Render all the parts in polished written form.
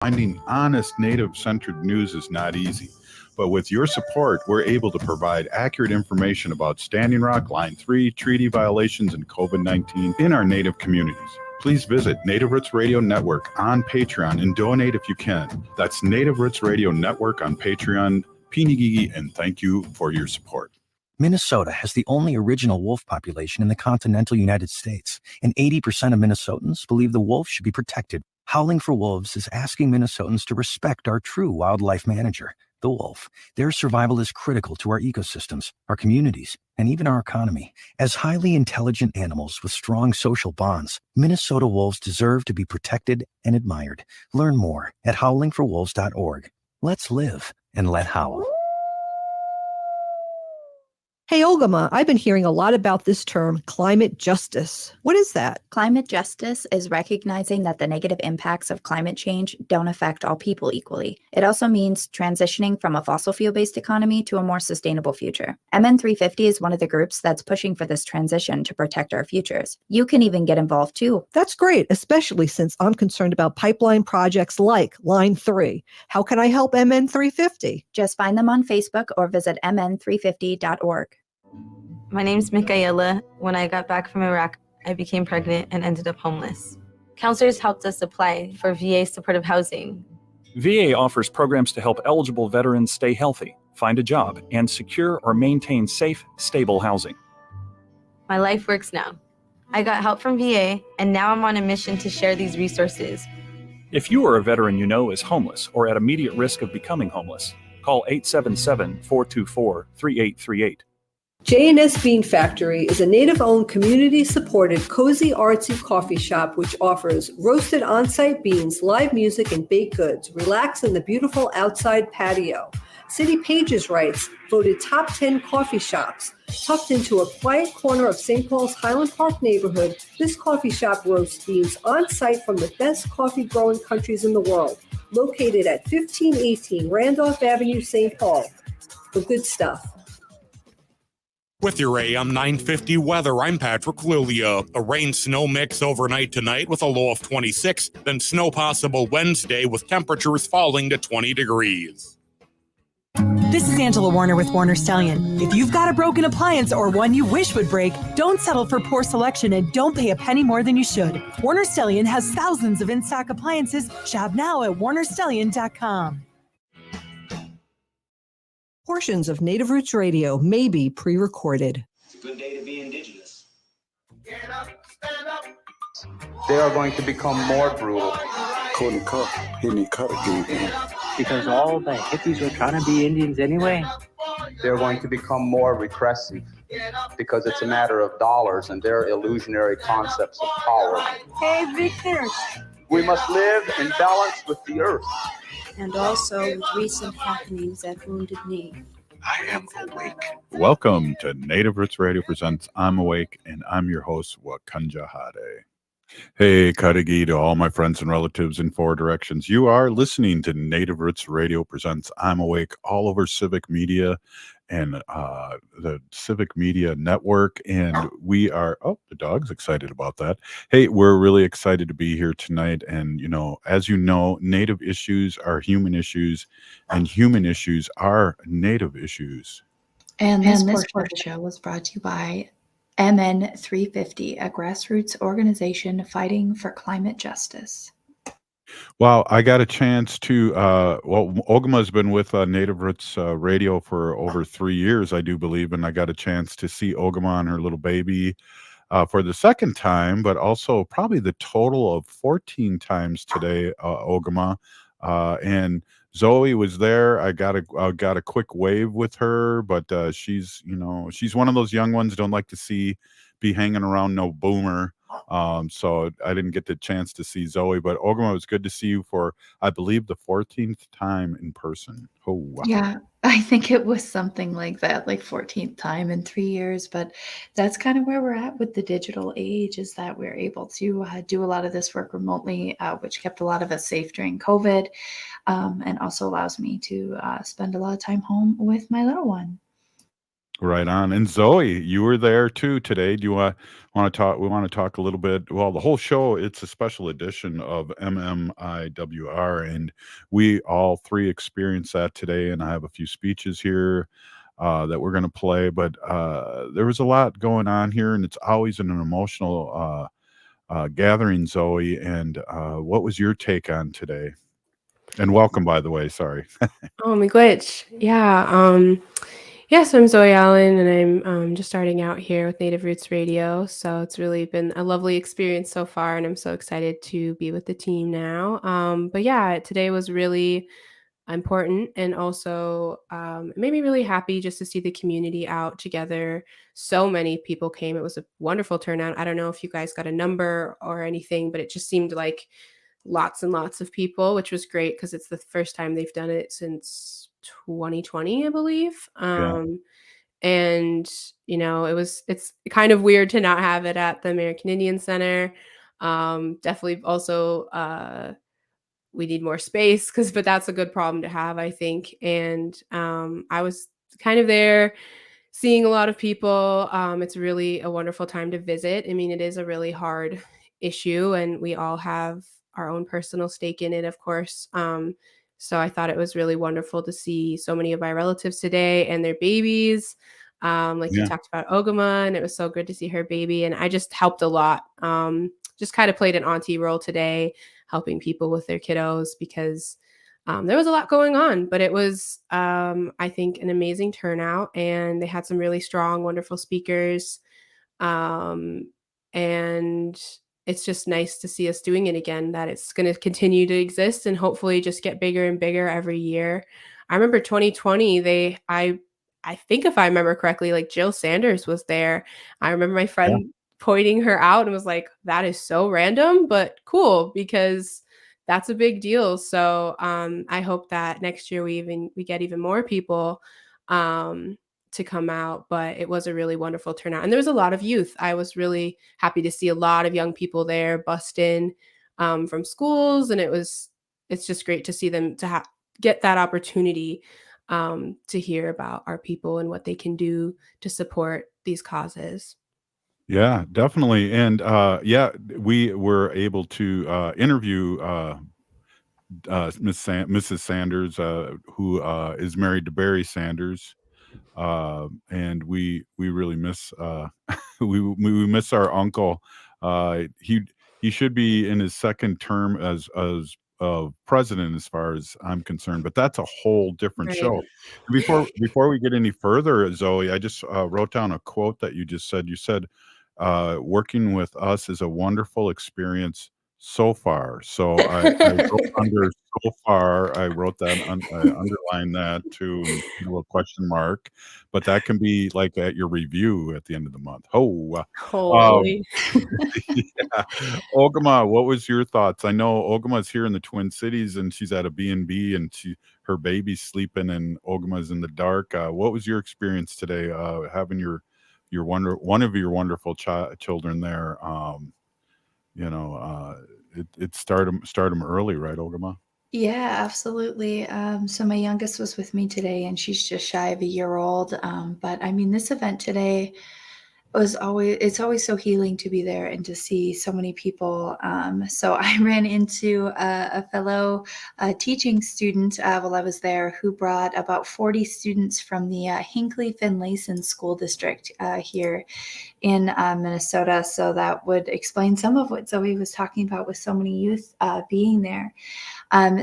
Finding honest, native-centered news is not easy. But with your support, we're able to provide accurate information about Standing Rock, Line 3, treaty violations, and COVID-19 in our native communities. Please visit Native Roots Radio Network on Patreon and donate if you can. That's Native Roots Radio Network on Patreon. Pinigigi, and thank you for your support. Minnesota has the only original wolf population in the continental United States, and 80% of Minnesotans believe the wolf should be protected. Howling for Wolves is asking Minnesotans to respect our true wildlife manager, the wolf. Their survival is critical to our ecosystems, our communities, and even our economy. As highly intelligent animals with strong social bonds, Minnesota wolves deserve to be protected and admired. Learn more at howlingforwolves.org. Let's live and let howl. Hey, Olgama, I've been hearing a lot about this term, climate justice. What is that? Climate justice is recognizing that the negative impacts of climate change don't affect all people equally. It also means transitioning from a fossil fuel-based economy to a more sustainable future. MN350 is one of the groups that's pushing for this transition to protect our futures. You can even get involved too. That's great, especially since I'm concerned about pipeline projects like Line 3. How can I help MN350? Just find them on Facebook or visit mn350.org. My name's Michaela. When I got back from Iraq, I became pregnant and ended up homeless. Counselors helped us apply for VA supportive housing. VA offers programs to help eligible veterans stay healthy, find a job, and secure or maintain safe, stable housing. My life works now. I got help from VA, and now I'm on a mission to share these resources. If you or a veteran you know is homeless or at immediate risk of becoming homeless, call 877-424-3838. J&S Bean Factory is a native-owned, community-supported, cozy, artsy coffee shop which offers roasted on-site beans, live music, and baked goods. Relax in the beautiful outside patio. City Pages writes, voted top 10 coffee shops. Tucked into a quiet corner of St. Paul's Highland Park neighborhood, this coffee shop roasts beans on-site from the best coffee-growing countries in the world. Located at 1518 Randolph Avenue, St. Paul. The good stuff. With your AM 950 weather, I'm Patrick Lilia. A rain-snow mix overnight tonight with a low of 26, then snow possible Wednesday with temperatures falling to 20 degrees. This is Angela Warner with Warner Stellian. If you've got a broken appliance or one you wish would break, don't settle for poor selection and don't pay a penny more than you should. Warner Stellian has thousands of in-stock appliances. Shop now at warnerstellian.com. Portions of Native Roots Radio may be pre-recorded. It's a good day to be indigenous. Get up, stand up. They are going to become more brutal. Couldn't cut, any cut again. Because all the hippies were trying to be Indians anyway. They're going to become more repressive because it's a matter of dollars and their illusionary concepts of power. Hey, Victor. We must live in balance with the earth. And also with recent happenings at Wounded Knee. I am awake. Welcome to Native Roots Radio presents I'm Awake, and I'm your host, Wakanja Hade. Hey, Kadagi to all my friends and relatives in four directions. You are listening to Native Roots Radio presents I'm Awake all over Civic Media and the Civic Media Network. And we are, the dog's excited about that. Hey, we're really excited to be here tonight. And, as you know, Native issues are human issues and human issues are Native issues. And this portion of the show was brought to you by MN350, a grassroots organization fighting for climate justice. Well, I got a chance to, Ogama's been with Native Roots Radio for over 3 years, I do believe, and I got a chance to see Ogama and her little baby for the second time, but also probably the total of 14 times today, Ogama. And Zoe was there. I got a quick wave with her, but she's one of those young ones don't like to be hanging around no boomer. So I didn't get the chance to see Zoe, but Ogama, it was good to see you for, I believe, the 14th time in person. Oh, wow. Yeah, I think it was something like that, like 14th time in 3 years. But that's kind of where we're at with the digital age, is that we're able to do a lot of this work remotely, which kept a lot of us safe during COVID, and also allows me to spend a lot of time home with my little one. Right on. And Zoe, you were there too today. Do you want to talk? We want to talk a little bit. Well, the whole show, it's a special edition of MMIWR, and we all three experienced that today. And I have a few speeches here that we're going to play, but there was a lot going on here, and it's always an emotional gathering, Zoe. And what was your take on today? And welcome, by the way. Sorry. Oh, miigwech. Yeah. So I'm Zoe Allen, and I'm just starting out here with Native Roots Radio. So it's really been a lovely experience so far, and I'm so excited to be with the team now. But yeah, today was really important, and also it made me really happy just to see the community out together. So many people came. It was a wonderful turnout. I don't know if you guys got a number or anything, but it just seemed like lots and lots of people, which was great because it's the first time they've done it since 2020, I believe. Yeah. And it's kind of weird to not have it at the American Indian Center. Definitely also we need more space but that's a good problem to have, I think. And I was kind of there seeing a lot of people. It's really a wonderful time to visit. I mean, it is a really hard issue, and we all have our own personal stake in it, of course. So I thought it was really wonderful to see so many of my relatives today and their babies. Like you Yeah. talked about Ogama, and it was so good to see her baby. And I just helped a lot. Just kind of played an auntie role today, helping people with their kiddos because there was a lot going on, but it was, I think, an amazing turnout, and they had some really strong, wonderful speakers. And it's just nice to see us doing it again, that it's going to continue to exist and hopefully just get bigger and bigger every year. I remember 2020, I think if I remember correctly, like Jill Sanders was there. I remember my friend pointing her out and was like, that is so random, but cool, because that's a big deal. So I hope that next year we get even more people to come out. But it was a really wonderful turnout, and there was a lot of youth. I was really happy to see a lot of young people there bust in from schools, and it's just great to see them to get that opportunity to hear about our people and what they can do to support these causes. Yeah, definitely. And yeah, we were able to interview Mrs. Sanders, who is married to Barry Sanders, and we really miss we miss our uncle. He should be in his second term as president, as far as I'm concerned, but that's a whole different Right. show. Before we get any further, Zoe, I just wrote down a quote that you just said. You said, "Working with us is a wonderful experience so far." So I wrote under "so far," I wrote that I underlined that too, and put a little question mark, but that can be, like, at your review at the end of the month. Oh, Holy. yeah. Ogama, what was your thoughts? I know Ogama's here in the Twin Cities, and she's at a B&B, and her baby's sleeping, and Ogama's in the dark. What was your experience today, having one of your wonderful children there? It start 'em early, right, Ogama? Yeah, absolutely. So my youngest was with me today, and she's just shy of a year old. But I mean, this event today it's always so healing to be there and to see so many people. So I ran into a fellow teaching student while I was there, who brought about 40 students from the Hinckley Finlayson School District here in Minnesota. So that would explain some of what Zoe was talking about, with so many youth being there.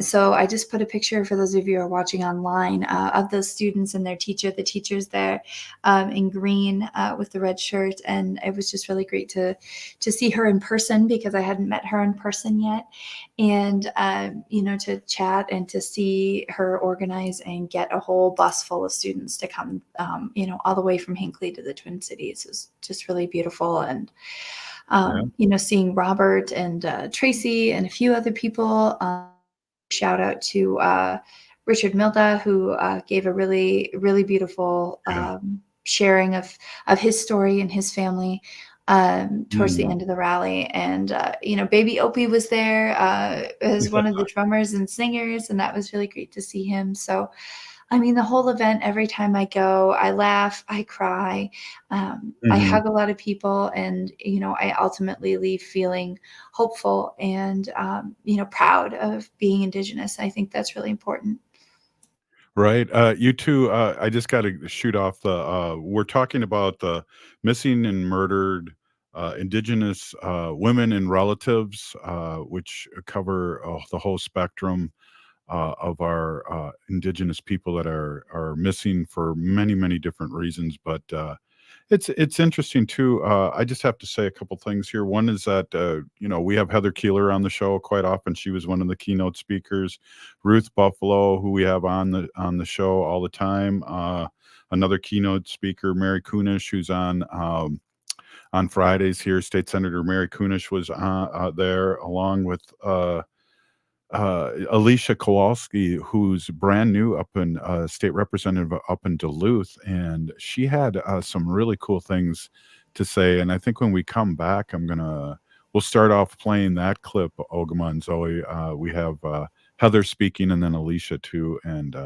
So I just put a picture, for those of you who are watching online, of those students and their teacher. The teacher's there in green with the red shirt, and it was just really great to see her in person, because I hadn't met her in person yet, and to chat and to see her organize and get a whole bus full of students to come, all the way from Hinckley to the Twin Cities is just really beautiful. And seeing Robert and Tracy and a few other people. Shout out to Richard Milda, who gave a really, really beautiful sharing of his story and his family towards the end of the rally. And, baby Opie was there as one of the drummers and singers, and that was really great to see him. So I mean, the whole event, every time I go, I laugh, I cry, I Mhm. hug a lot of people, and, I ultimately leave feeling hopeful and, proud of being Indigenous. I think that's really important. Right. You two, I just got to shoot off we're talking about the missing and murdered Indigenous women and relatives, which cover the whole spectrum of our Indigenous people that are missing for many, many different reasons. But it's interesting too. I just have to say a couple things here. One is that we have Heather Keeler on the show quite often. She was one of the keynote speakers. Ruth Buffalo, who we have on the show all the time. Another keynote speaker, Mary Kunish, who's on Fridays here. State Senator Mary Kunish was there, along with Alicia Kowalski, who's brand new up in state representative up in Duluth, and she had some really cool things to say. And I think when we come back, we'll start off playing that clip, Ogama and Zoe. We have Heather speaking, and then Alicia too, and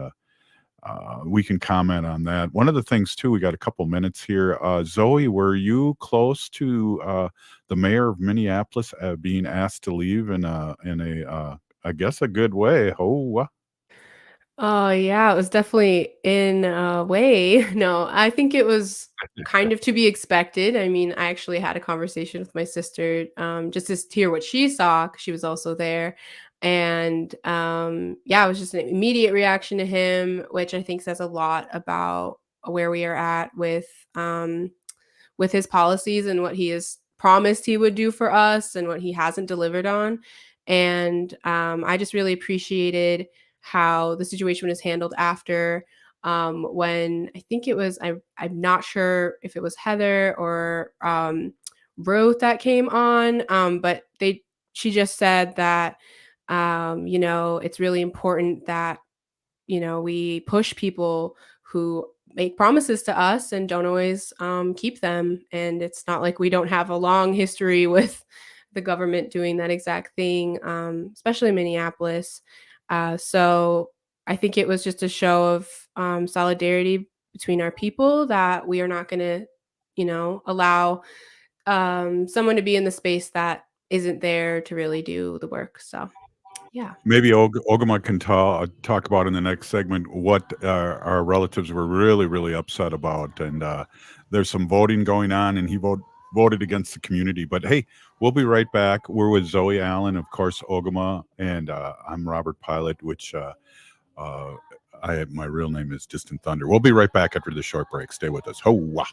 we can comment on that. One of the things too, we got a couple minutes here. Zoe, were you close to the mayor of Minneapolis being asked to leave in a I guess a good way? Oh, Oh, yeah, it was definitely in a way. No, I think it was kind of to be expected. I mean, I actually had a conversation with my sister, just to hear what she saw, 'cause she was also there. And yeah, it was just an immediate reaction to him, which I think says a lot about where we are at with his policies and what he has promised he would do for us and what he hasn't delivered on. And I just really appreciated how the situation was handled after, when I think it was, I'm not sure if it was Heather or Ruth that came on, but she just said that it's really important that we push people who make promises to us and don't always keep them. And it's not like we don't have a long history with the government doing that exact thing, especially in Minneapolis. So I think it was just a show of solidarity between our people, that we are not going to, allow someone to be in the space that isn't there to really do the work. So, yeah. maybe Ogama can talk about in the next segment what our relatives were really, really upset about. And there's some voting going on, and he voted against the community. But hey, we'll be right back. We're with Zoe Allen, of course, Ogama, and I'm Robert Pilot, which my real name is Distant Thunder. We'll be right back after the short break. Stay with us. Ho-wah.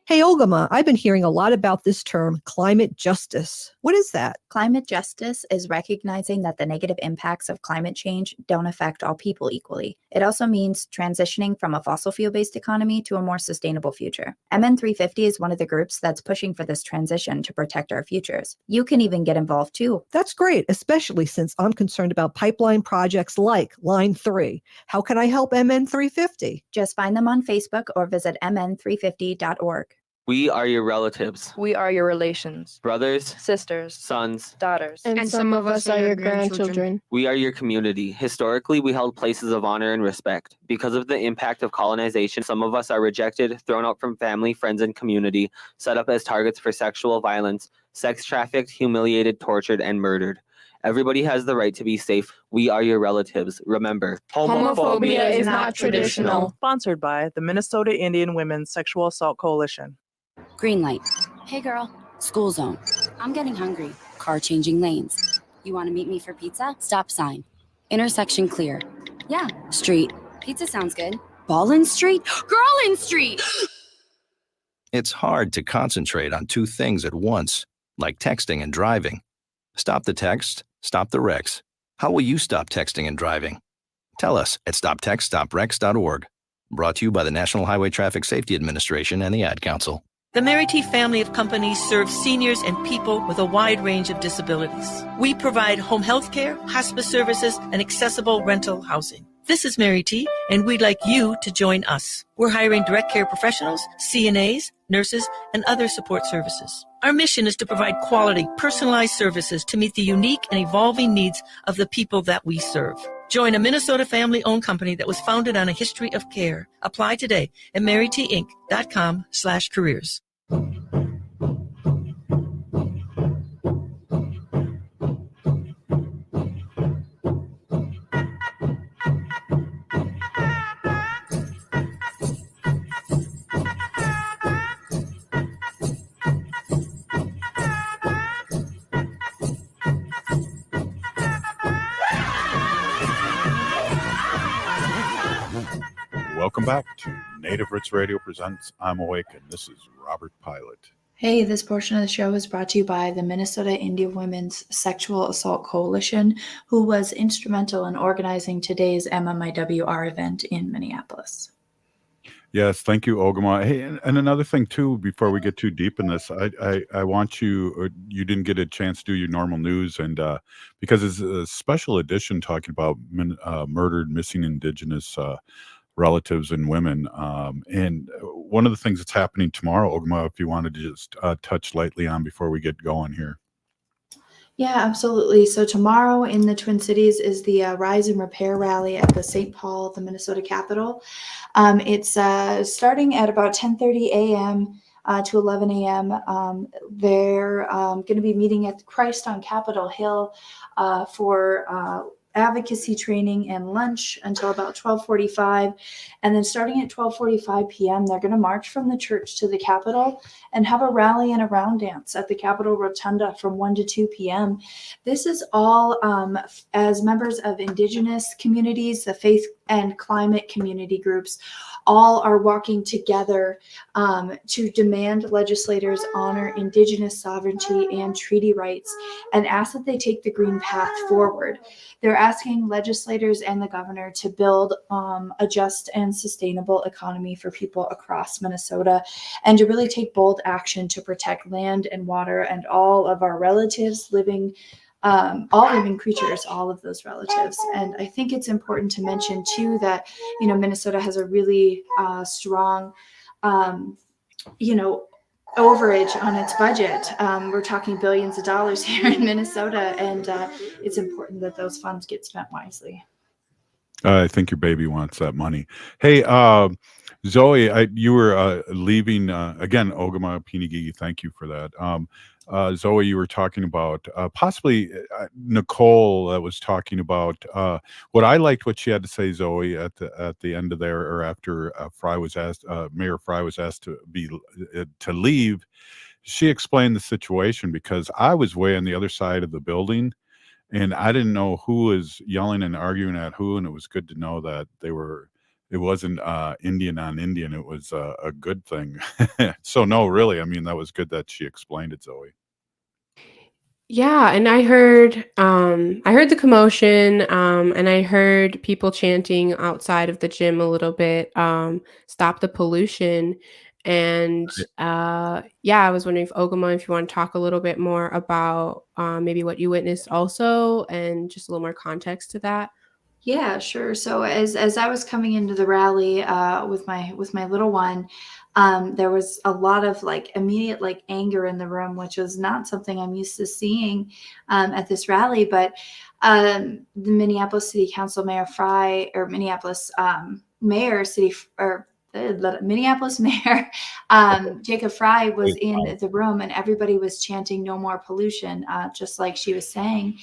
Hey, Ogama, I've been hearing a lot about this term, climate justice. What is that? Climate justice is recognizing that the negative impacts of climate change don't affect all people equally. It also means transitioning from a fossil fuel-based economy to a more sustainable future. MN350 is one of the groups that's pushing for this transition to protect our futures. You can even get involved too. That's great, especially since I'm concerned about pipeline projects like Line 3. How can I help MN350? Just find them on Facebook or visit mn350.org. We are your relatives. We are your relations. Brothers, sisters, sons, daughters. And some of us are your grandchildren. We are your community. Historically, we held places of honor and respect. Because of the impact of colonization, some of us are rejected, thrown out from family, friends, and community, set up as targets for sexual violence, sex trafficked, humiliated, tortured, and murdered. Everybody has the right to be safe. We are your relatives. Remember, homophobia is not traditional. Sponsored by the Minnesota Indian Women's Sexual Assault Coalition. Green light. Hey girl, school zone. I'm getting hungry. Car changing lanes. You want to meet me for pizza? Stop sign. Intersection clear. Yeah, street. Pizza sounds good. Ballin Street? Girlin Street! It's hard to concentrate on two things at once, like texting and driving. Stop the text, stop the wrecks. How will you stop texting and driving? Tell us at stoptextstoprex.org. Brought to you by the National Highway Traffic Safety Administration and the Ad Council. The Merity family of companies serves seniors and people with a wide range of disabilities. We provide home health care, hospice services, and accessible rental housing. This is Mary T, and we'd like you to join us. We're hiring direct care professionals, CNAs, nurses, and other support services. Our mission is to provide quality, personalized services to meet the unique and evolving needs of the people that we serve. Join a Minnesota family-owned company that was founded on a history of care. Apply today at marytinc.com/careers. Welcome back to Native Roots Radio Presents I'm Awake, and this is Robert Pilot. Hey, this portion of the show is brought to you by the Minnesota Indian Women's Sexual Assault Coalition, who was instrumental in organizing today's MMIWR event in Minneapolis. Yes, thank you, Ogama. Hey, and another thing too, before we get too deep in this, I want you didn't get a chance to do your normal news, and because it's a special edition talking about murdered, missing Indigenous relatives and women. And one of the things that's happening tomorrow, Ogama, if you wanted to just touch lightly on before we get going here. Yeah, absolutely. So tomorrow in the Twin Cities is the Rise and Repair Rally at the St. Paul, the Minnesota Capitol. It's starting at about 10:30 a.m. To 11 a.m. They're going to be meeting at Christ on Capitol Hill for advocacy training and lunch until about 12:45, and then starting at 12:45 p.m. they're going to march from the church to the Capitol and have a rally and a round dance at the Capitol Rotunda from 1 to 2 p.m. This is all as members of Indigenous communities, the faith and climate community groups, all are walking together to demand legislators honor Indigenous sovereignty and treaty rights and ask that they take the green path forward. They're asking legislators and the governor to build a just and sustainable economy for people across Minnesota and to really take bold action to protect land and water and all of our relatives living, all living creatures, all of those relatives. And I think it's important to mention too that, Minnesota has a really strong, overage on its budget. We're talking billions of dollars here in Minnesota, and it's important that those funds get spent wisely. I think your baby wants that money. Hey, Zoe, you were leaving again, Ogama Pinigigi. Thank you for that. Zoe, you were talking about possibly Nicole was talking about what I liked what she had to say, Zoe, at the end of there, or after Mayor Fry was asked to leave. She explained the situation because I was way on the other side of the building. And I didn't know who was yelling and arguing at who, and it was good to know that it wasn't Indian on Indian. It was a good thing. So no, really, I mean, that was good that she explained it, Zoe. Yeah, and I heard the commotion, and I heard people chanting outside of the gym a little bit, stop the pollution. And I was wondering if Ogama, if you want to talk a little bit more about maybe what you witnessed also, and just a little more context to that. Yeah, sure. So as I was coming into the rally with my little one, there was a lot of immediate anger in the room, which was not something I'm used to seeing at this rally. But the Minneapolis City Council Mayor Fry, or Minneapolis Mayor City or the Minneapolis Mayor Jacob Fry was in the room, and everybody was chanting "No more pollution," just like she was saying.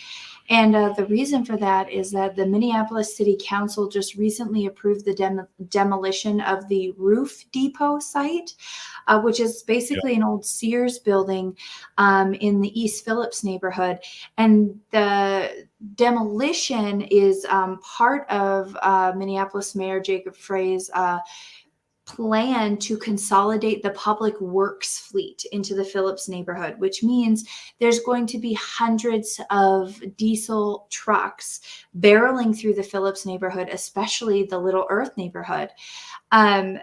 And the reason for that is that the Minneapolis City Council just recently approved the demolition of the Roof Depot site, which is basically an old Sears building in the East Phillips neighborhood. And the demolition is part of Minneapolis Mayor Jacob Fray's plan to consolidate the public works fleet into the Phillips neighborhood, which means there's going to be hundreds of diesel trucks barreling through the Phillips neighborhood, especially the Little Earth neighborhood. And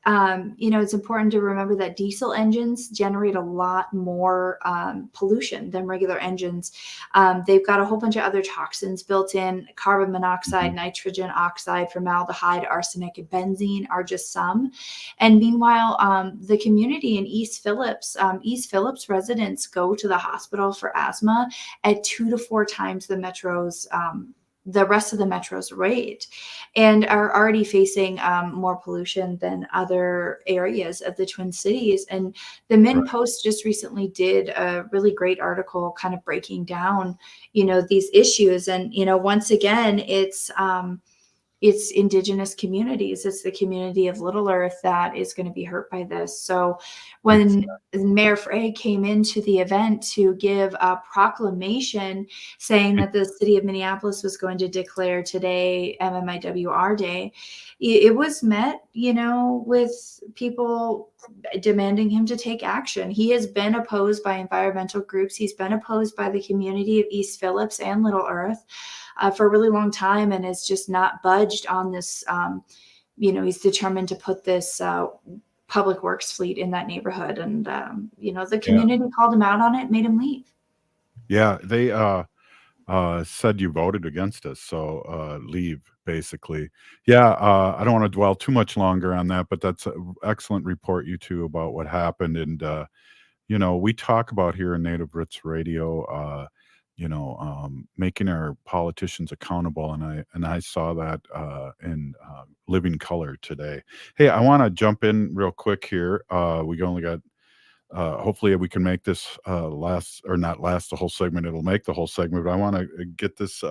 It's important to remember that diesel engines generate a lot more pollution than regular engines. They've got a whole bunch of other toxins built in. Carbon monoxide, nitrogen oxide, formaldehyde, arsenic, and benzene are just some. And meanwhile, the community in East Phillips residents go to the hospital for asthma at 2 to 4 times the rest of the metro's rate, and are already facing more pollution than other areas of the Twin Cities. And the Min Post just recently did a really great article kind of breaking down, these issues. And, once again, it's Indigenous communities. It's the community of Little Earth that is going to be hurt by this. So when Mayor Frey came into the event to give a proclamation saying that the city of Minneapolis was going to declare today MMIWR Day, it was met, with people demanding him to take action. He has been opposed by environmental groups. He's been opposed by the community of East Phillips and Little Earth for a really long time, and has just not budged on this. He's determined to put this public works fleet in that neighborhood, and the community called him out on it, made him leave. Yeah, they said you voted against us, so leave, basically. Yeah, I don't want to dwell too much longer on that, but that's an excellent report, you two, about what happened. And we talk about here in Native Roots Radio, making our politicians accountable, and I saw that in living color today. Hey, I want to jump in real quick here. We only got hopefully we can make this last, or not last the whole segment. It'll make the whole segment, but I want to get this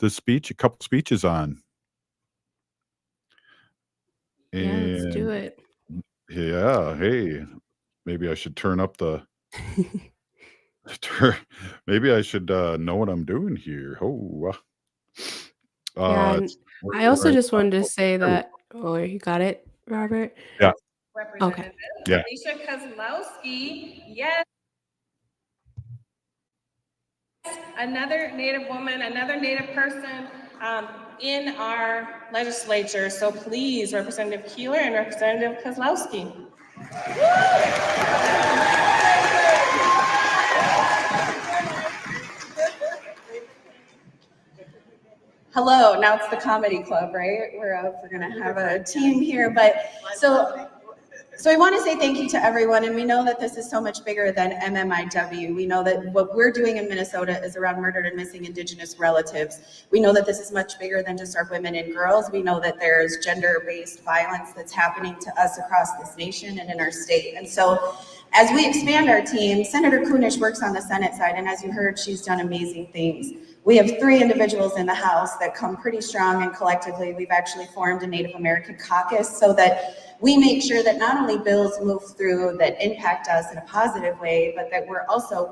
speech, a couple speeches on. Yeah, let's do it. Yeah, hey, maybe I should turn up the maybe I should know what I'm doing here. Yeah, and I also just wanted to say that. Oh, you got it, Robert? Yeah. Okay. Yeah. Alicia Kozlowski, yes. Another Native woman, another Native person in our legislature. So please, Representative Keeler and Representative Kozlowski. Hello, now it's the comedy club, right? We're gonna have a team here, but so I want to say thank you to everyone, and we know that this is so much bigger than MMIW. We know that what we're doing in Minnesota is around murdered and missing Indigenous relatives. We know that this is much bigger than just our women and girls. We know that there's gender-based violence that's happening to us across this nation and in our state. And so as we expand our team, Senator Kunish works on the Senate side, and as you heard, she's done amazing things. We have 3 individuals in the House that come pretty strong, and collectively we've actually formed a Native American caucus so that we make sure that not only bills move through that impact us in a positive way, but that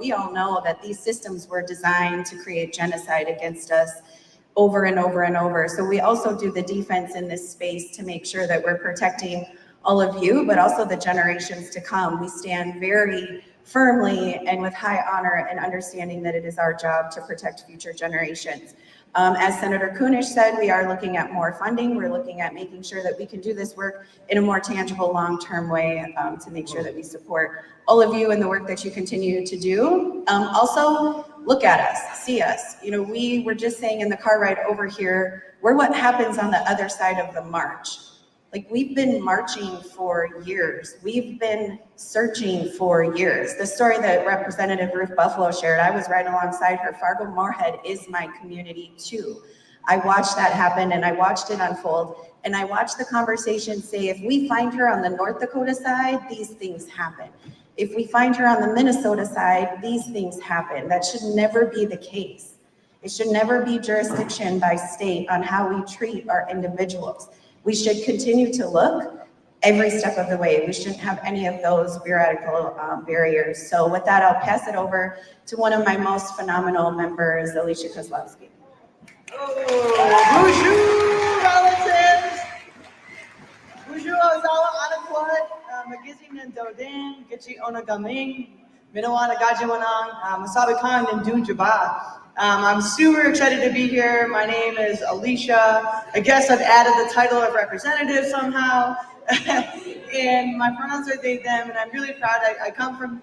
we all know that these systems were designed to create genocide against us over and over and over. So we also do the defense in this space to make sure that we're protecting all of you, but also the generations to come. We stand very firmly and with high honor and understanding that it is our job to protect future generations. As Senator Kunish said, we are looking at more funding. We're looking at making sure that we can do this work in a more tangible, long-term way to make sure that we support all of you in the work that you continue to do. Also, look at us, see us. We were just saying in the car ride over here, we're what happens on the other side of the march. Like, we've been marching for years. We've been searching for years. The story that Representative Ruth Buffalo shared, I was right alongside her. Fargo-Moorhead is my community too. I watched that happen, and I watched it unfold, and I watched the conversation say, if we find her on the North Dakota side, these things happen. If we find her on the Minnesota side, these things happen. That should never be the case. It should never be jurisdiction by state on how we treat our individuals. We should continue to look every step of the way. We shouldn't have any of those bureaucratic barriers. So with that, I'll pass it over to one of my most phenomenal members, Alicia Kozlowski. Bonjour, relatives. Bonjour, Ozawa Anakwat, Magizing and Dodin, Gitchi Onagaming, Minawana Gajiwanang, Masabikan and Dun Jabba. I'm super excited to be here. My name is Alicia. I guess I've added the title of representative somehow. And my pronouns are they, them, and I'm really proud. I come from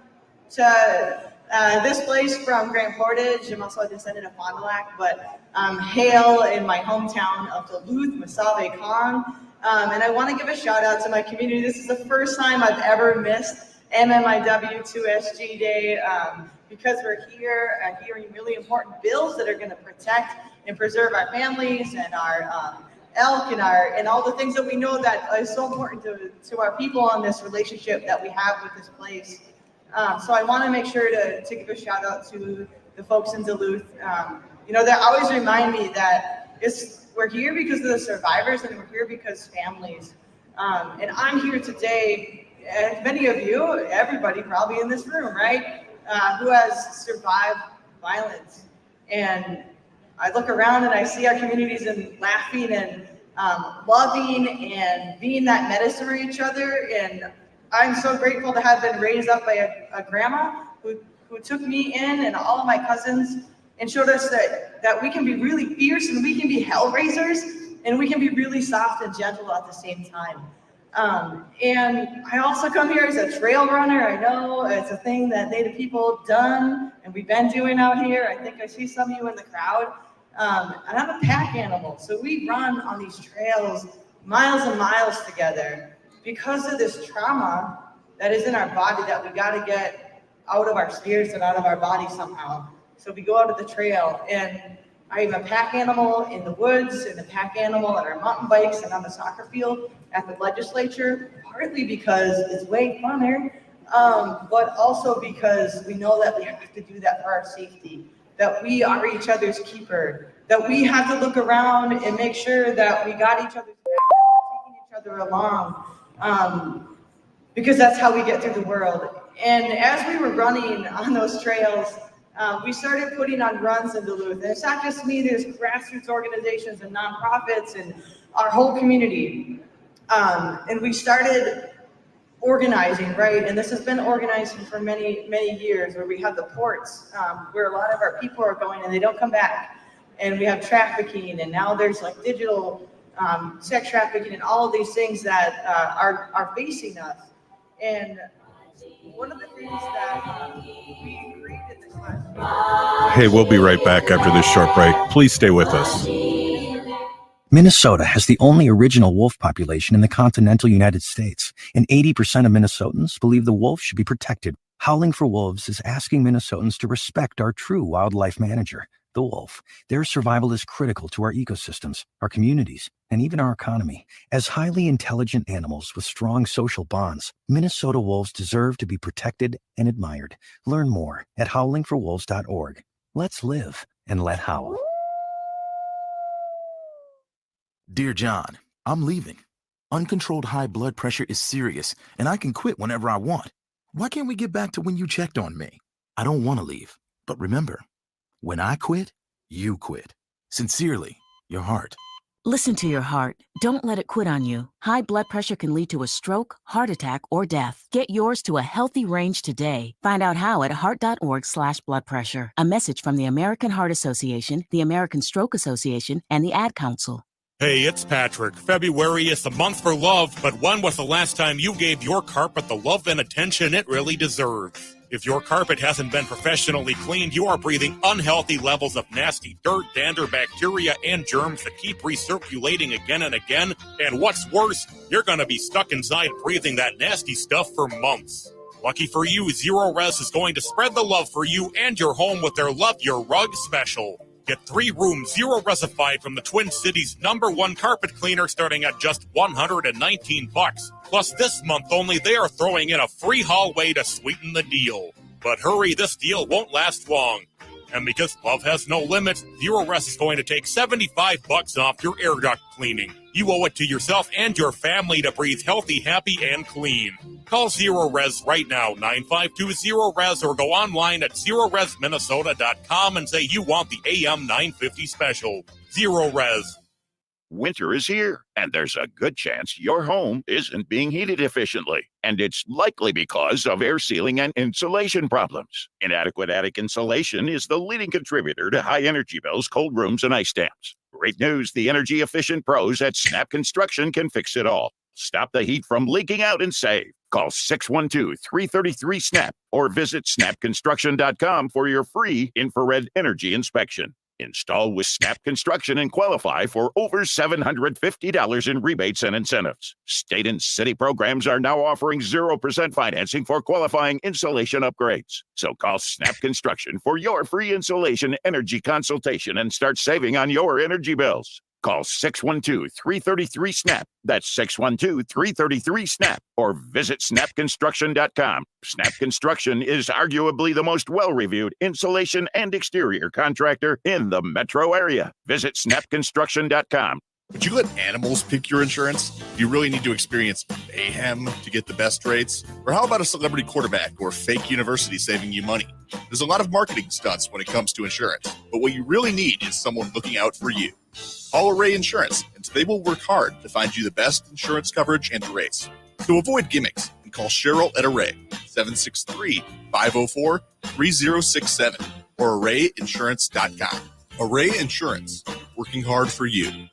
this place from Grand Portage. I'm also a descendant of Fond du Lac, but hail in my hometown of Duluth, Masabe Khan. And I want to give a shout out to my community. This is the first time I've ever missed MMIWR 2SG Day because we're here hearing really important bills that are going to protect and preserve our families and our elk and all the things that we know that is so important to our people on this relationship that we have with this place. So I want to make sure to give a shout out to the folks in Duluth. They always remind me that we're here because of the survivors and we're here because families. And I'm here today, and many of you, everybody probably in this room, right, who has survived violence. And I look around and I see our communities and laughing and loving and being that medicine for each other. And I'm so grateful to have been raised up by a grandma who took me in and all of my cousins and showed us that we can be really fierce and we can be hell raisers and we can be really soft and gentle at the same time. And I also come here as a trail runner. I know it's a thing that Native people have done and we've been doing out here. I think I see some of you in the crowd. And I'm a pack animal. So we run on these trails miles and miles together because of this trauma that is in our body that we got to get out of our spirits and out of our body somehow. So we go out of the trail, and I'm a pack animal in the woods and a pack animal on our mountain bikes and on the soccer field at the legislature, partly because it's way funner, but also because we know that we have to do that for our safety, that we are each other's keeper, that we have to look around and make sure that we got each other's back, taking each other along, because that's how we get through the world. And as we were running on those trails, we started putting on runs in Duluth. And it's not just me, there's grassroots organizations and nonprofits and our whole community. And we started organizing, right? And this has been organizing for many, many years, where we have the ports, where a lot of our people are going and they don't come back. And we have trafficking, and now there's like digital sex trafficking and all of these things that are facing us. And one of the things that we agreed in this last Hey, we'll be right back after this short break. Please stay with us. Minnesota has the only original wolf population in the continental United States, and 80% of Minnesotans believe the wolf should be protected. Howling for Wolves is asking Minnesotans to respect our true wildlife manager, the wolf. Their survival is critical to our ecosystems, our communities, and even our economy. As highly intelligent animals with strong social bonds, Minnesota wolves deserve to be protected and admired. Learn more at howlingforwolves.org. Let's live and let howl. Dear John, I'm leaving. Uncontrolled high blood pressure is serious, and I can quit whenever I want. Why can't we get back to when you checked on me? I don't want to leave, but remember, when I quit, you quit. Sincerely, your heart. Listen to your heart. Don't let it quit on you. High blood pressure can lead to a stroke, heart attack, or death. Get yours to a healthy range today. Find out how at heart.org/blood pressure. A message from the American Heart Association, the American Stroke Association, and the Ad Council. Hey, it's Patrick. February is the month for love, but when was the last time you gave your carpet the love and attention it really deserves? If your carpet hasn't been professionally cleaned, you are breathing unhealthy levels of nasty dirt, dander, bacteria, and germs that keep recirculating again and again. And what's worse, you're going to be stuck inside breathing that nasty stuff for months. Lucky for you, Zero Res is going to spread the love for you and your home with their Love Your Rug special. Get 3 rooms, Zero Resified from the Twin Cities' #1 carpet cleaner starting at just $119. Plus, this month only, they are throwing in a free hallway to sweeten the deal. But hurry, this deal won't last long. And because love has no limits, Zero Res is going to take $75 off your air duct cleaning. You owe it to yourself and your family to breathe healthy, happy, and clean. Call Zero Res right now, 952-ZERO-RES, or go online at ZeroResMinnesota.com and say you want the AM 950 special. Zero Res. Winter is here, and there's a good chance your home isn't being heated efficiently. And it's likely because of air sealing and insulation problems. Inadequate attic insulation is the leading contributor to high energy bills, cold rooms, and ice dams. Great news, the energy-efficient pros at Snap Construction can fix it all. Stop the heat from leaking out and save. Call 612-333-SNAP or visit snapconstruction.com for your free infrared energy inspection. Install with Snap Construction and qualify for over $750 in rebates and incentives. State and city programs are now offering 0% financing for qualifying insulation upgrades. So call Snap Construction for your free insulation energy consultation and start saving on your energy bills. Call 612-333-SNAP. That's 612-333-SNAP. Or visit snapconstruction.com. Snap Construction is arguably the most well-reviewed insulation and exterior contractor in the metro area. Visit snapconstruction.com. Would you let animals pick your insurance? Do you really need to experience mayhem to get the best rates? Or how about a celebrity quarterback or fake university saving you money? There's a lot of marketing stunts when it comes to insurance, but what you really need is someone looking out for you. Call Array Insurance, and they will work hard to find you the best insurance coverage and rates. To avoid gimmicks, and call Cheryl at Array, 763-504-3067, or arrayinsurance.com. Array Insurance, working hard for you.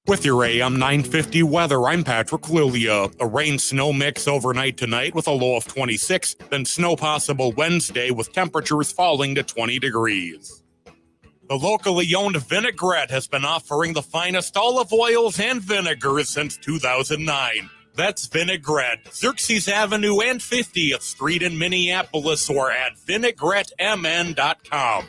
With your AM 950 weather, I'm Patrick Lilia. A rain-snow mix overnight tonight with a low of 26, then snow possible Wednesday with temperatures falling to 20 degrees. The locally owned Vinaigrette has been offering the finest olive oils and vinegars since 2009. That's Vinaigrette, Xerxes Avenue and 50th Street in Minneapolis, or at vinaigrettemn.com.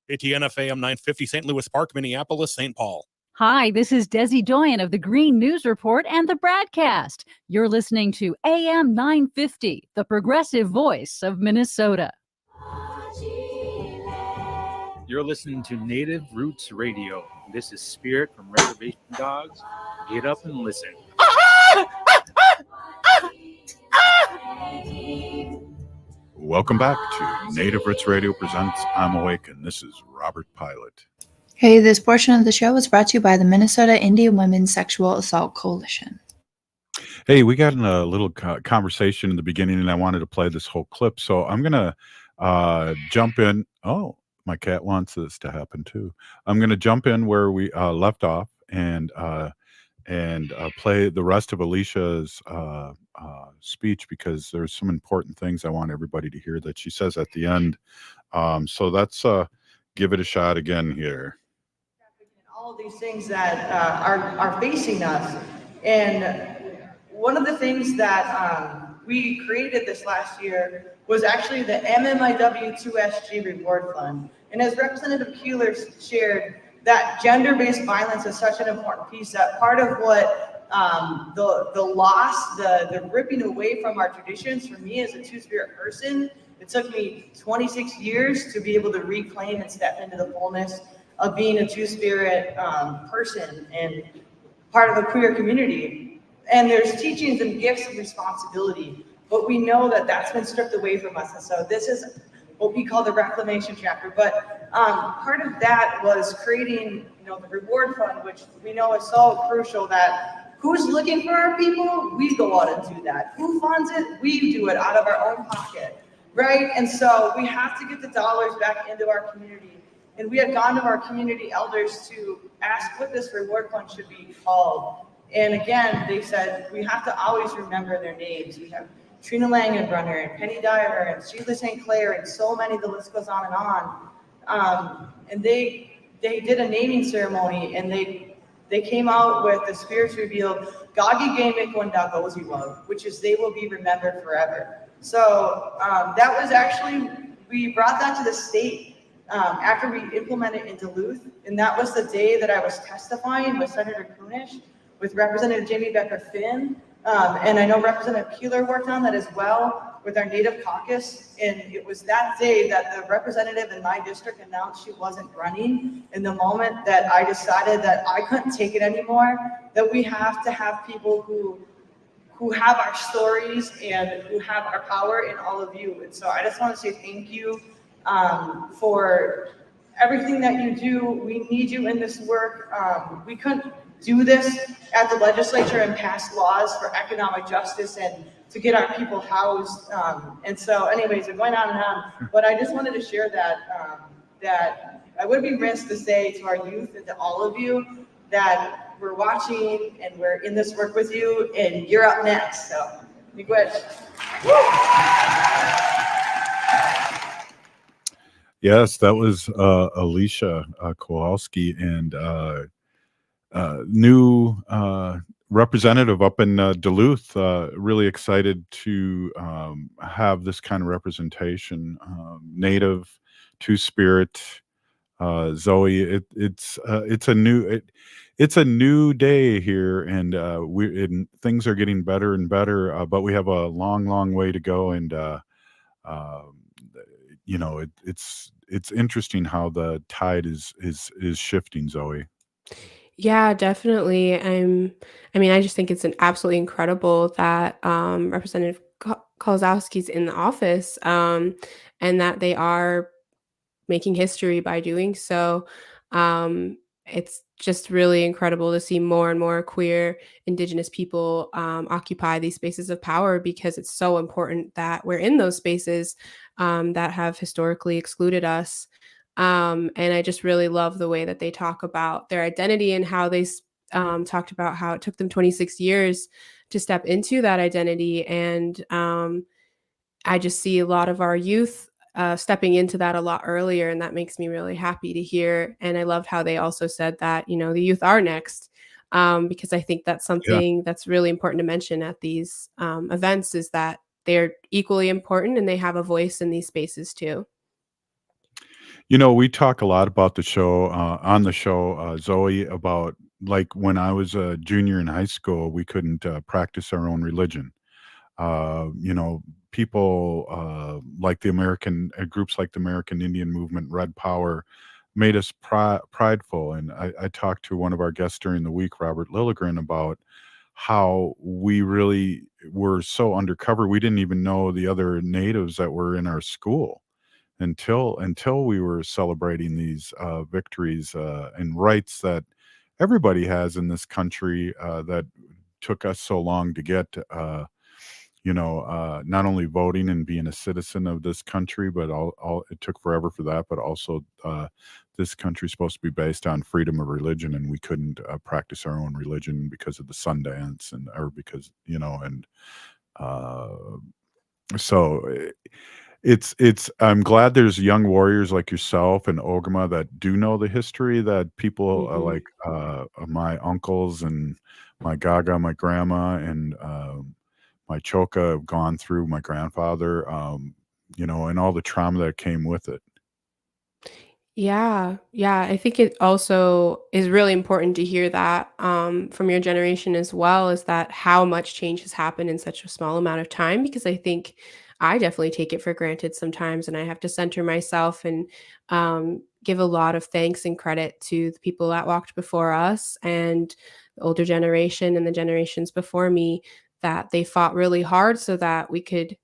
ATNF AM 950, St. Louis Park, Minneapolis, St. Paul. Hi, this is Desi Doyen of the Green News Report and the Bradcast. You're listening to AM 950, the progressive voice of Minnesota. You're listening to Native Roots Radio. This is Spirit from Reservation Dogs. Get up and listen. Welcome back to Native Roots Radio presents I'm Awake, and this is Robert Pilot. Hey, this portion of the show is brought to you by the Minnesota Indian Women's Sexual Assault Coalition. Hey, we got in a little conversation in the beginning, and I wanted to play this whole clip, so I'm going to jump in. Oh, my cat wants this to happen too. I'm going to jump in where we left off and play the rest of Alicia's speech, because there's some important things I want everybody to hear that she says at the end. So let's give it a shot again here. All of these things that are facing us. And one of the things that we created this last year was actually the MMIWR Reward Fund. And as Representative Keeler shared, that gender-based violence is such an important piece that part of what the loss, the ripping away from our traditions, for me as a Two-Spirit person, it took me 26 years to be able to reclaim and step into the fullness of being a Two-Spirit person and part of the queer community. And there's teachings and gifts and responsibility, but we know that that's been stripped away from us. And so this is what we call the reclamation chapter. But part of that was creating, the reward fund, which we know is so crucial. That who's looking for our people, we go out and do that. Who funds it, we do it out of our own pocket, right? And so we have to get the dollars back into our community. And we had gone to our community elders to ask what this reward fund should be called. And again, they said, we have to always remember their names. We have Trina Langenbrunner and Penny Dyer and Sheila St. Clair and so many, the list goes on and on. And they did a naming ceremony, and they came out with the spirits revealed, Gagi Gamik Wendagoziwa, which is they will be remembered forever. So that was actually, we brought that to the state after we implemented in Duluth. And that was the day that I was testifying with Senator Kunish, with Representative Jamie Becker-Finn. And I know Representative Keeler worked on that as well with our Native Caucus. And it was that day that the representative in my district announced she wasn't running. In the moment that I decided that I couldn't take it anymore, that we have to have people who have our stories and who have our power in all of you. And so I just want to say thank you for everything that you do. We need you in this work. We couldn't do this at the legislature and pass laws for economic justice and to get our people housed. And so anyways, we're going on and on, but I just wanted to share that, that I would be remiss to say to our youth and to all of you, that we're watching and we're in this work with you, and you're up next. So, miigwech. Yes, that was Alicia Kowalski, and new representative up in Duluth. Really excited to have this kind of representation. Native, Two Spirit, Zoe. It's a new day here, and things are getting better and better. But we have a long way to go, and um, it's interesting how the tide is shifting, Zoe. Yeah, definitely. I mean, I just think it's an absolutely incredible that Representative Kolzowski's in the office, and that they are making history by doing so. It's just really incredible to see more and more queer, Indigenous people occupy these spaces of power, because it's so important that we're in those spaces that have historically excluded us. And I just really love the way that they talk about their identity, and how they talked about how it took them 26 years to step into that identity. And I just see a lot of our youth stepping into that a lot earlier, and that makes me really happy to hear. And I loved how they also said that, the youth are next, because I think that's Yeah. something that's really important to mention at these events, is that they're equally important and they have a voice in these spaces too. We talk a lot about the show, on the show, Zoe, about like when I was a junior in high school, we couldn't practice our own religion. People like the groups like the American Indian Movement, Red Power, made us prideful. And I talked to one of our guests during the week, Robert Lilligren, about how we really were so undercover. We didn't even know the other natives that were in our school until we were celebrating these victories and rights that everybody has in this country, that took us so long to get. Not only voting and being a citizen of this country, but all it took forever for that. But also, this country is supposed to be based on freedom of religion, and we couldn't practice our own religion because of the Sundance, or because and uh, so I'm glad there's young warriors like yourself and Ogama that do know the history, that people like my uncles and my Gaga, my grandma, and my Choka have gone through, my grandfather, and all the trauma that came with it. Yeah, yeah. I think it also is really important to hear that from your generation as well, is that how much change has happened in such a small amount of time. Because I think I definitely take it for granted sometimes, and I have to center myself and give a lot of thanks and credit to the people that walked before us, and the older generation and the generations before me, that they fought really hard so that we could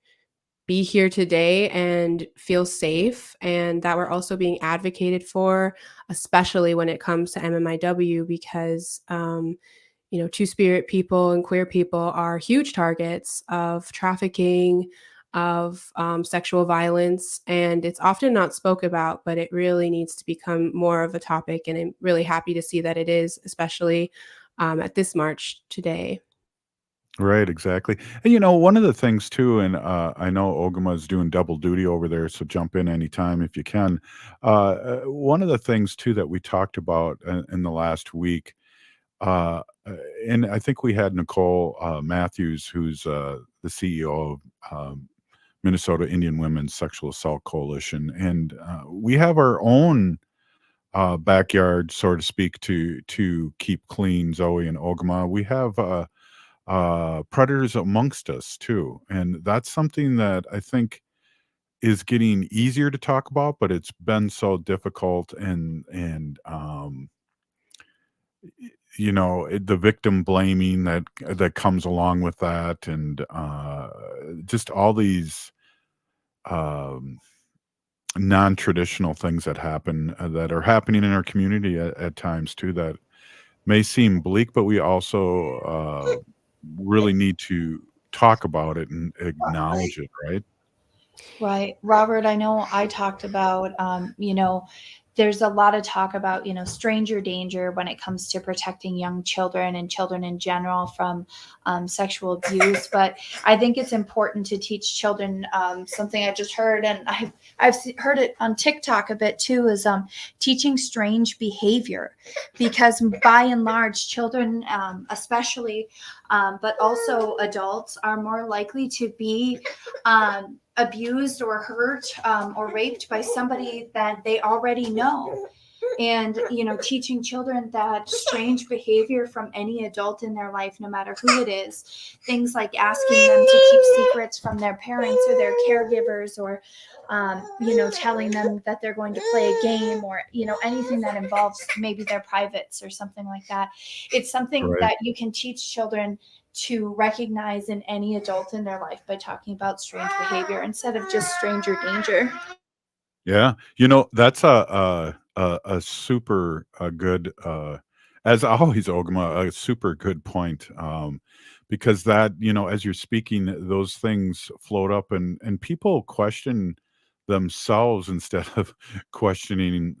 be here today and feel safe, and that we're also being advocated for, especially when it comes to MMIW, because Two-Spirit people and queer people are huge targets of trafficking, of sexual violence, and it's often not spoke about, but it really needs to become more of a topic. And I'm really happy to see that it is, especially at this march today. Right, exactly. And one of the things too, and I know Ogama is doing double duty over there, so jump in anytime if you can. One of the things too that we talked about in the last week, uh, uh, and I think we had Nicole Matthews, who's the CEO of Minnesota Indian Women's Sexual Assault Coalition, and we have our own backyard, so to speak, to keep clean, Zoe and Ogama. We have predators amongst us too, and that's something that I think is getting easier to talk about, but it's been so difficult, and the victim blaming that comes along with that, and just all these um, non-traditional things that are happening in our community at times too, that may seem bleak, but we also really need to talk about it and acknowledge it, right? Right. Robert, I know I talked about, there's a lot of talk about, stranger danger when it comes to protecting young children and children in general from sexual abuse. But I think it's important to teach children something I just heard, and I've heard it on TikTok a bit too, is teaching strange behavior, because by and large, children, especially, but also adults, are more likely to be abused or hurt or raped by somebody that they already know. And teaching children that strange behavior from any adult in their life, no matter who it is, things like asking them to keep secrets from their parents or their caregivers, or telling them that they're going to play a game, or anything that involves maybe their privates or something like that. It's something Right. that you can teach children to recognize in any adult in their life by talking about strange behavior instead of just stranger danger. Yeah, that's a super good, as always, Ogma, a super good point, because that, as you're speaking, those things float up, and people question themselves instead of questioning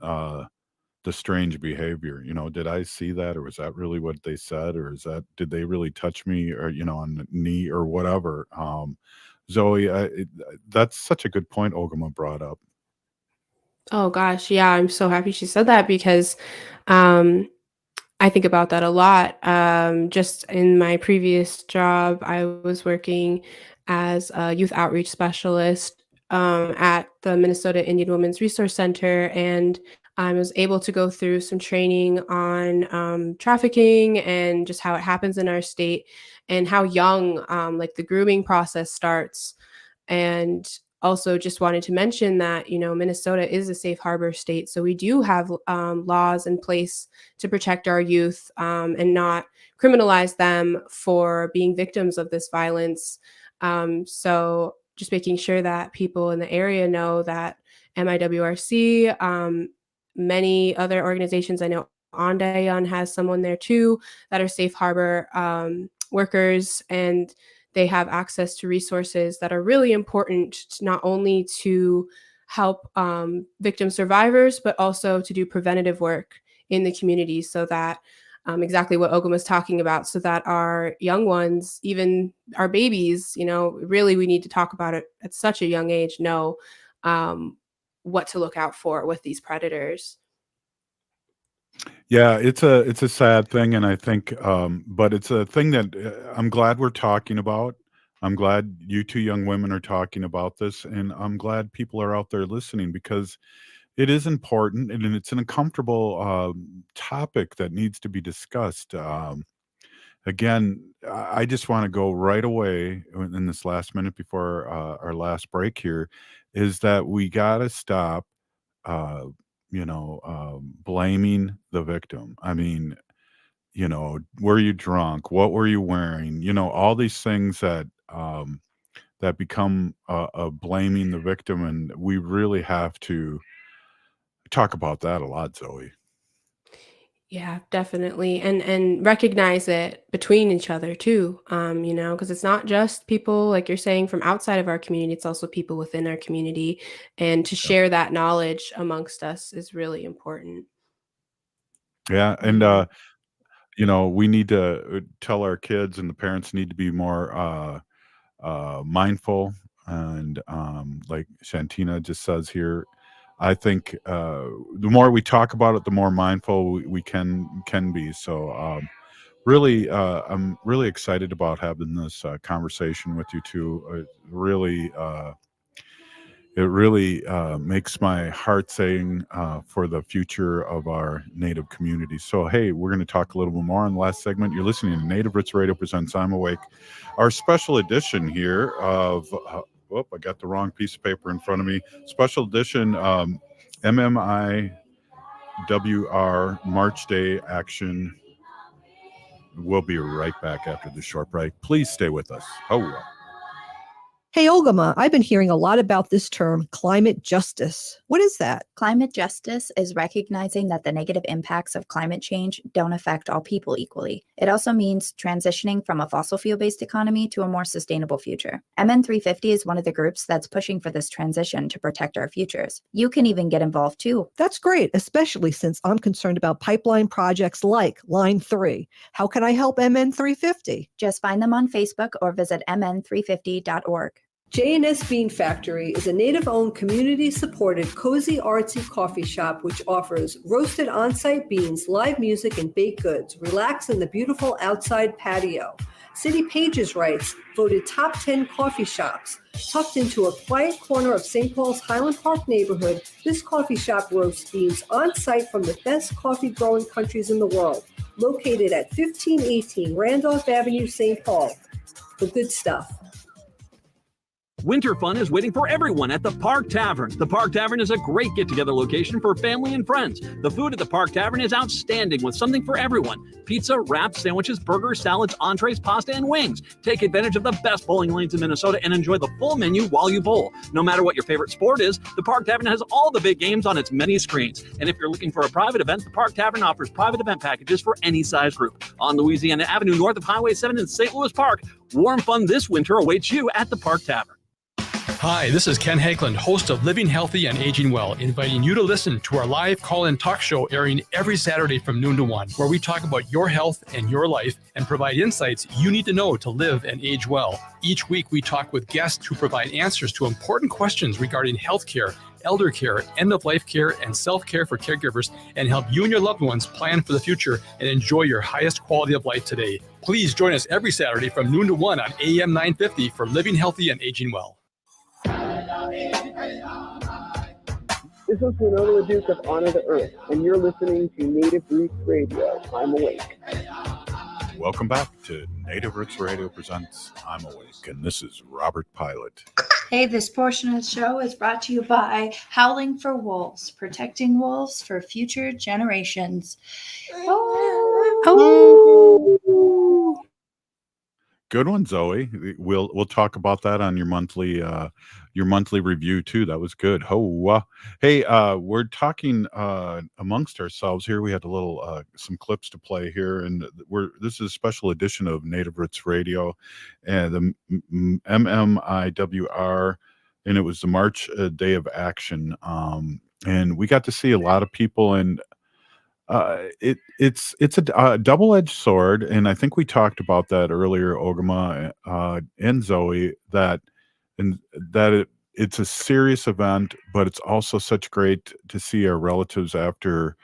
the strange behavior. Did I see that, or was that really what they said, or did they really touch me, or on the knee or whatever? Zoe, that's such a good point Ogma brought up. Oh gosh, yeah, I'm so happy she said that because um, I think about that a lot. Just in my previous job, I was working as a youth outreach specialist at the Minnesota Indian Women's Resource Center, and I was able to go through some training on trafficking and just how it happens in our state and how young like the grooming process starts. And also just wanted to mention that, Minnesota is a safe harbor state. So we do have laws in place to protect our youth and not criminalize them for being victims of this violence. So just making sure that people in the area know that MIWRC, many other organizations, I know Ondayon has someone there too, that are safe harbor workers, and they have access to resources that are really important, not only to help victim survivors, but also to do preventative work in the community, so that exactly what Ogum was talking about, so that our young ones, even our babies, really we need to talk about it at such a young age, know what to look out for with these predators. Yeah, it's a sad thing, and I think, but it's a thing that I'm glad we're talking about. I'm glad you two young women are talking about this, and I'm glad people are out there listening, because it is important, and it's an uncomfortable topic that needs to be discussed. Again, I just want to go right away in this last minute before our last break here, is that we got to stop uh, blaming the victim. I mean, were you drunk? What were you wearing? All these things that become blaming the victim, and we really have to talk about that a lot, Zoe. Yeah, definitely. And recognize it between each other too. Because it's not just people like you're saying from outside of our community, it's also people within our community. And to Yep. share that knowledge amongst us is really important. Yeah, and Mhm. we need to tell our kids, and the parents need to be more mindful. And like Shantina just says here, I think the more we talk about it, the more mindful we can be. So really, I'm really excited about having this conversation with you two. It really makes my heart sing for the future of our Native community. So, hey, we're going to talk a little bit more in the last segment. You're listening to Native Roots Radio presents I'm Awake, our special edition here of, I got the wrong piece of paper in front of me. Special edition MMIWR March Day action. We'll be right back after the short break. Please stay with us. Oh. Hey, Olgama, I've been hearing a lot about this term, climate justice. What is that? Climate justice is recognizing that the negative impacts of climate change don't affect all people equally. It also means transitioning from a fossil fuel-based economy to a more sustainable future. MN350 is one of the groups that's pushing for this transition to protect our futures. You can even get involved too. That's great, especially since I'm concerned about pipeline projects like Line 3. How can I help MN350? Just find them on Facebook or visit mn350.org. J&S Bean Factory is a native-owned, community-supported, cozy, artsy coffee shop which offers roasted on-site beans, live music, and baked goods. Relax in the beautiful outside patio. City Pages writes, voted top 10 coffee shops. Tucked into a quiet corner of St. Paul's Highland Park neighborhood, this coffee shop roasts beans on-site from the best coffee-growing countries in the world. Located at 1518 Randolph Avenue, St. Paul. The good stuff. Winter fun is waiting for everyone at the Park Tavern. The Park Tavern is a great get-together location for family and friends. The food at the Park Tavern is outstanding with something for everyone. Pizza, wraps, sandwiches, burgers, salads, entrees, pasta, and wings. Take advantage of the best bowling lanes in Minnesota and enjoy the full menu while you bowl. No matter what your favorite sport is, the Park Tavern has all the big games on its many screens. And if you're looking for a private event, the Park Tavern offers private event packages for any size group. On Louisiana Avenue, north of Highway 7 in St. Louis Park, warm fun this winter awaits you at the Park Tavern. Hi, this is Ken Hageland, host of Living Healthy and Aging Well, inviting you to listen to our live call-in talk show airing every Saturday from noon to 1, where we talk about your health and your life and provide insights you need to know to live and age well. Each week, we talk with guests who provide answers to important questions regarding healthcare, elder care, end-of-life care, and self-care for caregivers, and help you and your loved ones plan for the future and enjoy your highest quality of life today. Please join us every Saturday from noon to 1 on AM 950 for Living Healthy and Aging Well. This is Winona the Duke of Honor the Earth, and you're listening to Native Roots Radio. I'm awake. Welcome back to Native Roots Radio presents I'm Awake, and this is Robert Pilot. Hey, this portion of the show is brought to you by Howling for Wolves, protecting wolves for future generations. Oh. Good one, Zoe. We'll talk about that on your monthly review too. That was good. Hey, we're talking amongst ourselves here. We had a little some clips to play here, and this is a special edition of Native Roots Radio and the MMIWR, and it was the March Day of Action. And we got to see a lot of people, and it's a double-edged sword, and I think we talked about that earlier, Ogama and Zoe, it's a serious event, but it's also such great to see our relatives after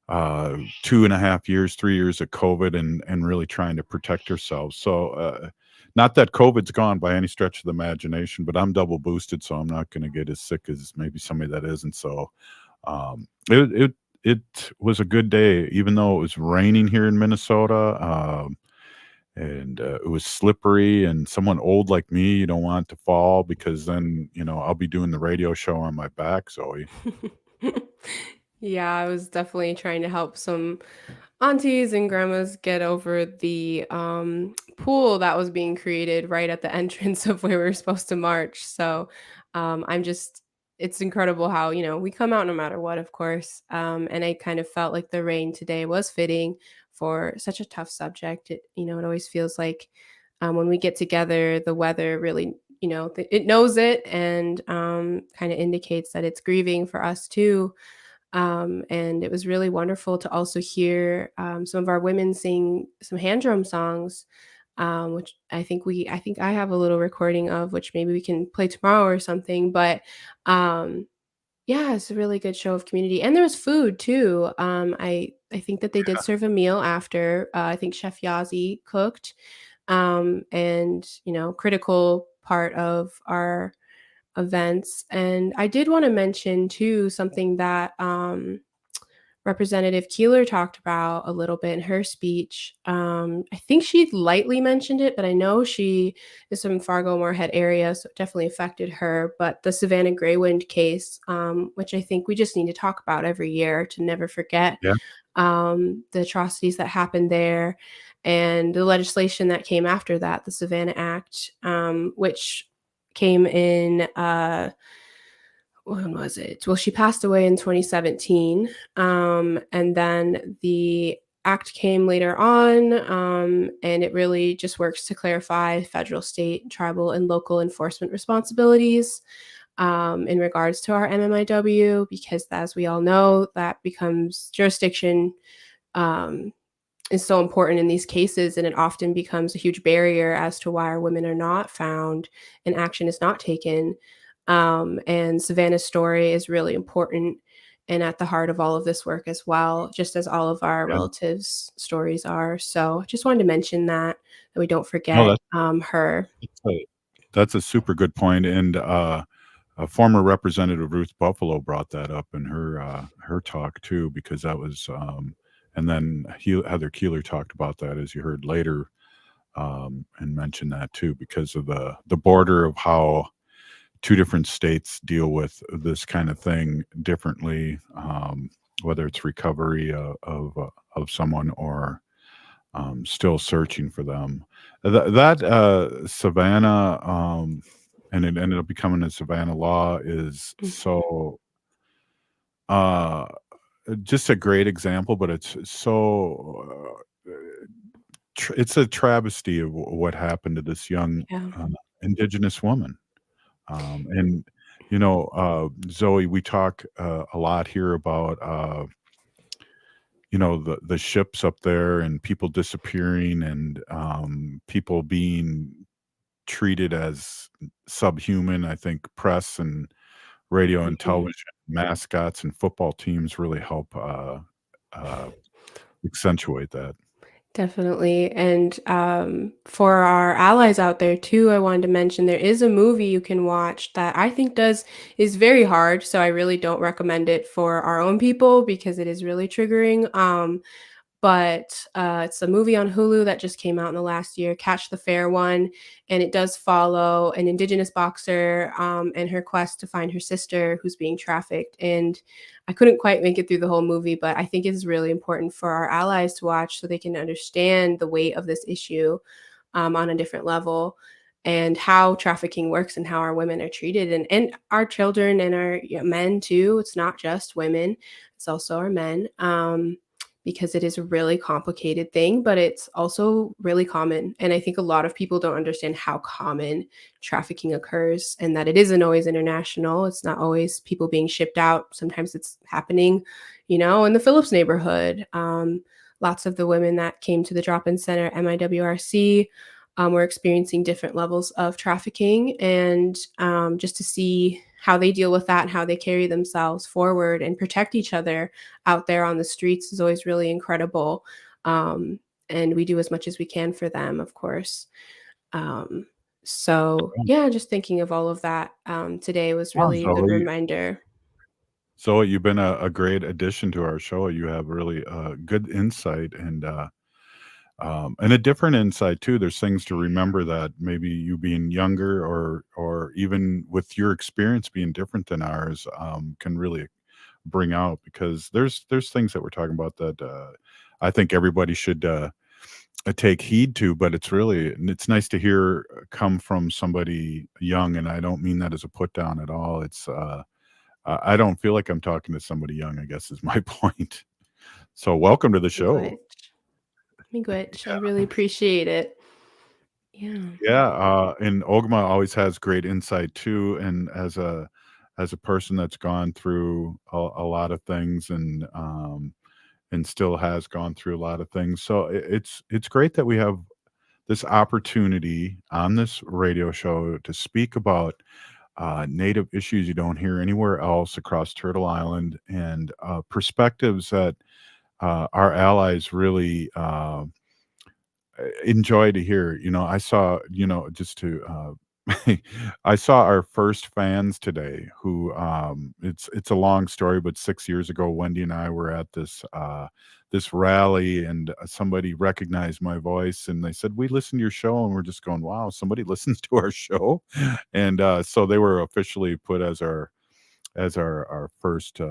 2.5 years, 3 years of COVID, and really trying to protect ourselves. So not that COVID's gone by any stretch of the imagination, but I'm double boosted, so I'm not going to get as sick as maybe somebody that isn't. So it was a good day, even though it was raining here in Minnesota, and it was slippery. And someone old like me, you don't want to fall, because then I'll be doing the radio show on my back, Zoe. Yeah, I was definitely trying to help some aunties and grandmas get over the pool that was being created right at the entrance of where we were supposed to march. So it's incredible how, we come out no matter what, of course. And I kind of felt like the rain today was fitting for such a tough subject. It always feels like when we get together, the weather really, it knows it, and kind of indicates that it's grieving for us too. And it was really wonderful to also hear some of our women sing some hand drum songs, which I think I have a little recording of, which maybe we can play tomorrow or something. But yeah, it's a really good show of community, and there was food too. I think that they did serve a meal after. I think Chef Yazi cooked, and critical part of our events. And I did want to mention too something that Representative Keeler talked about a little bit in her speech. I think she lightly mentioned it, but I know she is from Fargo-Moorhead area, so it definitely affected her. But the Savannah Greywind case, which I think we just need to talk about every year to never forget the atrocities that happened there, and the legislation that came after that, the Savannah Act, which came in, when was it? Well, she passed away in 2017. And then the act came later on, and it really just works to clarify federal, state, tribal, and local enforcement responsibilities in regards to our MMIW, because as we all know, that becomes jurisdiction is so important in these cases, and it often becomes a huge barrier as to why our women are not found and action is not taken. And Savannah's story is really important and at the heart of all of this work as well, just as all of our Yeah. relatives' stories are. So just wanted to mention that we don't No, forget her. that's a super good point, and, former Representative Ruth Buffalo brought that up in her talk too, because that was, and then Heather Keeler talked about that, as you heard later, and mentioned that too, because of the border of how 2 different states deal with this kind of thing differently, whether it's recovery of someone or still searching for them. Savannah, and it ended up becoming a Savannah law, is so uh, just a great example, but it's so it's a travesty of what happened to this young Yeah. indigenous woman. And Zoe, we talk a lot here about the ships up there and people disappearing and people being treated as subhuman. I think press and radio and television mascots and football teams really help uh, accentuate that. Definitely. And for our allies out there too, I wanted to mention there is a movie you can watch that I think is very hard. So I really don't recommend it for our own people because it is really triggering. But it's a movie on Hulu that just came out in the last year, Catch the Fair One, and it does follow an Indigenous boxer and her quest to find her sister who's being trafficked. And I couldn't quite make it through the whole movie, but I think it's really important for our allies to watch so they can understand the weight of this issue on a different level and how trafficking works and how our women are treated and our children and our men too. It's not just women, it's also our men. Because it is a really complicated thing, but it's also really common. And I think a lot of people don't understand how common trafficking occurs and that it isn't always international. It's not always people being shipped out. Sometimes it's happening, in the Phillips neighborhood. Lots of the women that came to the drop-in center, MIWRC, were experiencing different levels of trafficking. And just to see how they deal with that and how they carry themselves forward and protect each other out there on the streets is always really incredible. And we do as much as we can for them, of course. So yeah, just thinking of all of that today was Wow, really a good Zoe. reminder. Zoe, you've been a great addition to our show. You have really good insight and a different insight too. There's things to remember that maybe you being younger or even with your experience being different than ours can really bring out, because there's things that we're talking about that I think everybody should take heed to, but it's nice to hear come from somebody young, and I don't mean that as a put down at all. It's I don't feel like I'm talking to somebody young, I guess is my point. So welcome to the show. Miigwech. I really appreciate it. Yeah. Yeah, and Ogma always has great insight too, and as a person that's gone through a lot of things and still has gone through a lot of things. So it's great that we have this opportunity on this radio show to speak about Native issues you don't hear anywhere else across Turtle Island, and perspectives that our allies really enjoy to hear. I saw, just to I saw our first fans today who it's a long story, but 6 years ago Wendy and I were at this rally, and somebody recognized my voice and they said, "We listen to your show," and we're just going, "Wow, somebody listens to our show." And so they were officially put as our first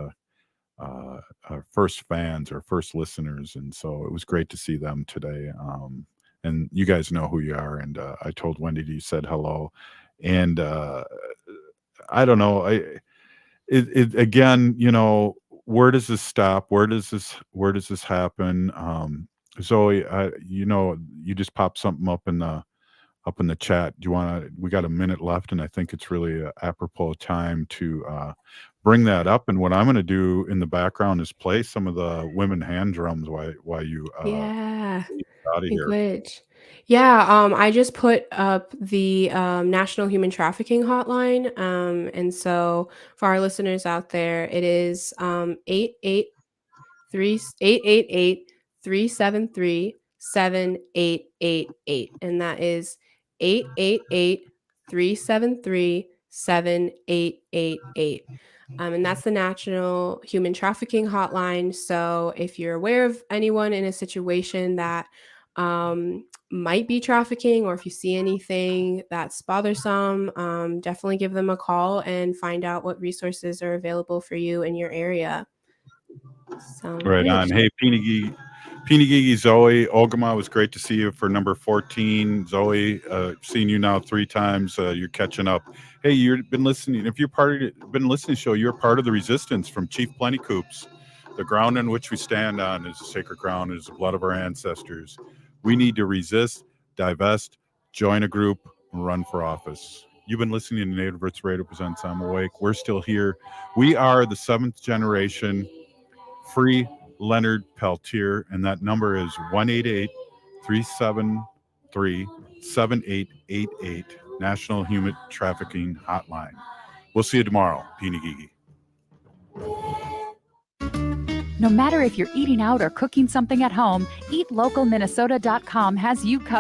fans or first listeners, and so it was great to see them today. And you guys know who you are, and I told Wendy you said hello, And I don't know. Again, where does this stop? Where does this happen? Zoe, you just popped something up in the chat. Do you want to? We got a minute left, and I think it's really apropos time to bring that up. And what I'm going to do in the background is play some of the women hand drums while you Yeah. out of here. Good. Yeah, I just put up the National Human Trafficking Hotline. And so for our listeners out there, it is 888-373-7888. And that is 888-373-7888. And that's the National Human Trafficking Hotline. So if you're aware of anyone in a situation that might be trafficking, or if you see anything that's bothersome, definitely give them a call and find out what resources are available for you in your area. So, Right on. Hey, Peeny Gigi, Zoe, Ogama, was great to see you for number 14. Zoe, seen you now 3 times. You're catching up. Hey, you've been listening. If you're been listening to the show, you're part of the resistance from Chief Plenty Coops. The ground on which we stand on is the sacred ground, is the blood of our ancestors. We need to resist, divest, join a group, and run for office. You've been listening to Native Roots Radio Presents I'm Awake. We're still here. We are the 7th generation free Leonard Peltier, and that number is 188-373-7888, National Human Trafficking Hotline. We'll see you tomorrow. Peeny Gigi. No matter if you're eating out or cooking something at home, eatlocalminnesota.com has you covered.